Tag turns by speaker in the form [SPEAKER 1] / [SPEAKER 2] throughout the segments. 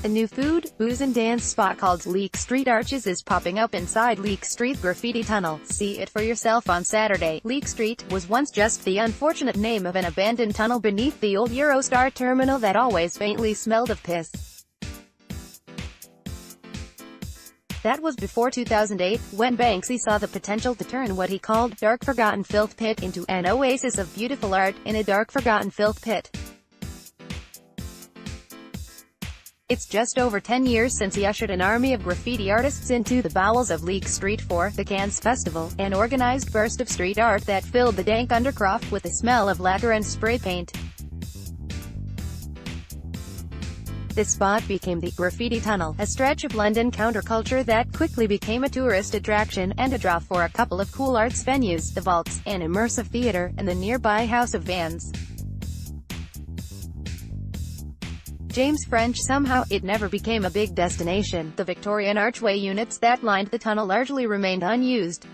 [SPEAKER 1] A new food, booze and dance spot called Leake Street Arches is popping up inside Leake Street graffiti tunnel. See it for yourself on Saturday. Leake Street was once just the unfortunate name of an abandoned tunnel beneath the old Eurostar terminal that always faintly smelled of piss. That was before 2008, when Banksy saw the potential to turn what he called dark forgotten filth pit into an oasis of beautiful art in a dark forgotten filth pit. It's just over 10 years since he ushered an army of graffiti artists into the bowels of Leake Street for the Cannes Festival, an organized burst of street art that filled the dank undercroft with the smell of lacquer and spray paint. This spot became the Graffiti Tunnel, a stretch of London counterculture that quickly became a tourist attraction, and a draw for a couple of cool arts venues, the Vaults, an immersive theatre, and the nearby House of Vans. James French. Somehow, it never became a big destination. The Victorian archway units that lined the tunnel largely remained unused.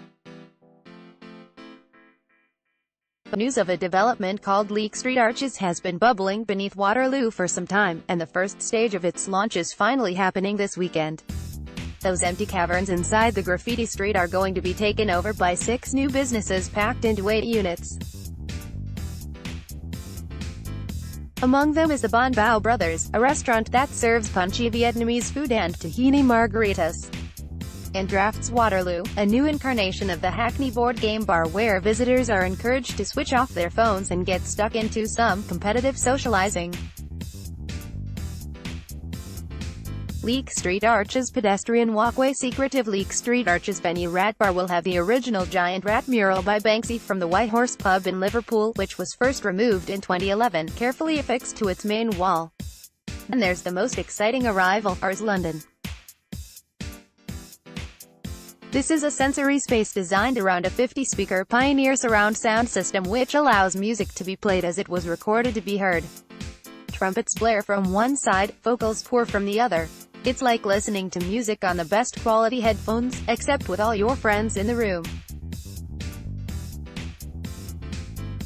[SPEAKER 1] News of a development called Leake Street Arches has been bubbling beneath Waterloo for some time, and the first stage of its launch is finally happening this weekend. Those empty caverns inside the graffiti street are going to be taken over by 6 new businesses packed into 8 units. Among them is the Bon Bao Brothers, a restaurant that serves punchy Vietnamese food and tahini margaritas. And Drafts Waterloo, a new incarnation of the Hackney board game bar where visitors are encouraged to switch off their phones and get stuck into some competitive socializing. Leake Street Arches pedestrian walkway. Secretive Leake Street Arches venue Rat Bar will have the original giant rat mural by Banksy from the White Horse pub in Liverpool, which was first removed in 2011, carefully affixed to its main wall. And there's the most exciting arrival, Ars London. This is a sensory space designed around a 50-speaker Pioneer surround sound system which allows music to be played as it was recorded to be heard. Trumpets blare from one side, vocals pour from the other. It's like listening to music on the best quality headphones, except with all your friends in the room.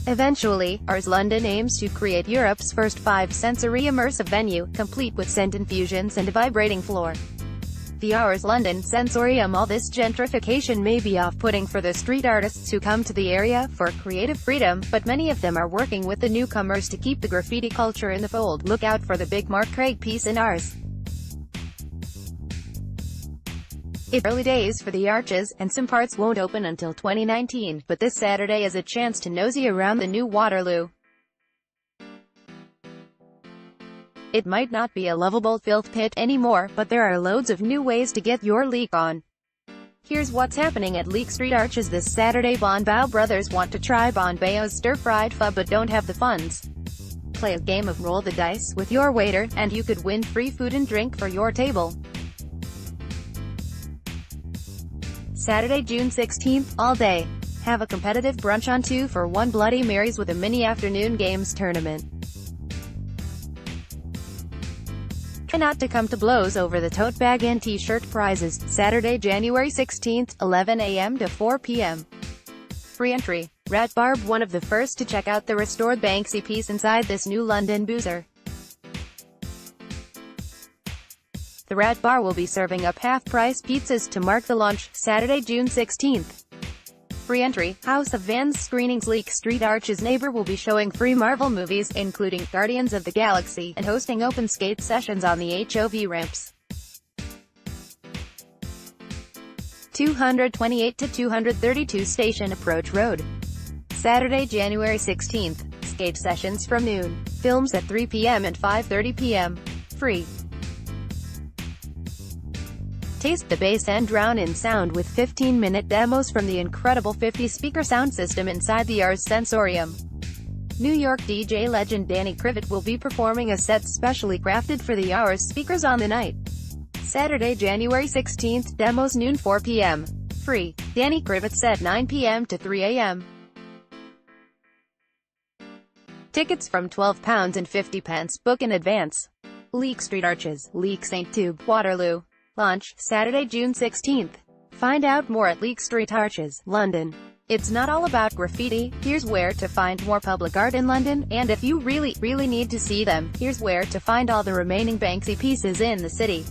[SPEAKER 1] Eventually, Ars London aims to create Europe's first 5-sensory immersive venue, complete with scent infusions and a vibrating floor. The Ars London Sensorium. All this gentrification may be off-putting for the street artists who come to the area for creative freedom, but many of them are working with the newcomers to keep the graffiti culture in the fold. Look out for the big Mark Craig piece in Ars. It's early days for the Arches, and some parts won't open until 2019, but this Saturday is a chance to nosy around the new Waterloo. It might not be a lovable filth pit anymore, but there are loads of new ways to get your leak on. Here's what's happening at Leake Street Arches this Saturday. Bon Bao Brothers want to try Bon Bao's stir-fried pho but don't have the funds. Play a game of roll the dice with your waiter, and you could win free food and drink for your table. Saturday, June 16th, all day. Have a competitive brunch on 2 for 1 Bloody Marys with a mini afternoon games tournament. Try not to come to blows over the tote bag and t-shirt prizes. Saturday, January 16th, 11 a.m. to 4 p.m. Free entry. Rat Bar. One of the first to check out the restored Banksy piece inside this new London boozer. The Rat Bar will be serving up half-price pizzas to mark the launch, Saturday, June 16th. Free entry. House of Vans screenings. Leake Street Arches neighbor will be showing free Marvel movies, including Guardians of the Galaxy, and hosting open skate sessions on the HOV ramps. 228 to 232 Station Approach Road. Saturday, January 16th. Skate sessions from noon. Films at 3 p.m. and 5:30 p.m. Free. Taste the bass and drown in sound with 15-minute demos from the incredible 50-speaker sound system inside the Ars Sensorium. New York DJ legend Danny Krivit will be performing a set specially crafted for the Ars speakers on the night. Saturday, January 16th, demos noon 4 p.m. Free. Danny Krivit set 9 p.m. to 3 a.m. Tickets from £12.50. Book in advance. Leake Street Arches, Leake St. Tube, Waterloo. Launch, Saturday, June 16th. Find out more at Leake Street Arches, London. It's not all about graffiti. Here's where to find more public art in London, and if you really need to see them, here's where to find all the remaining Banksy pieces in the city.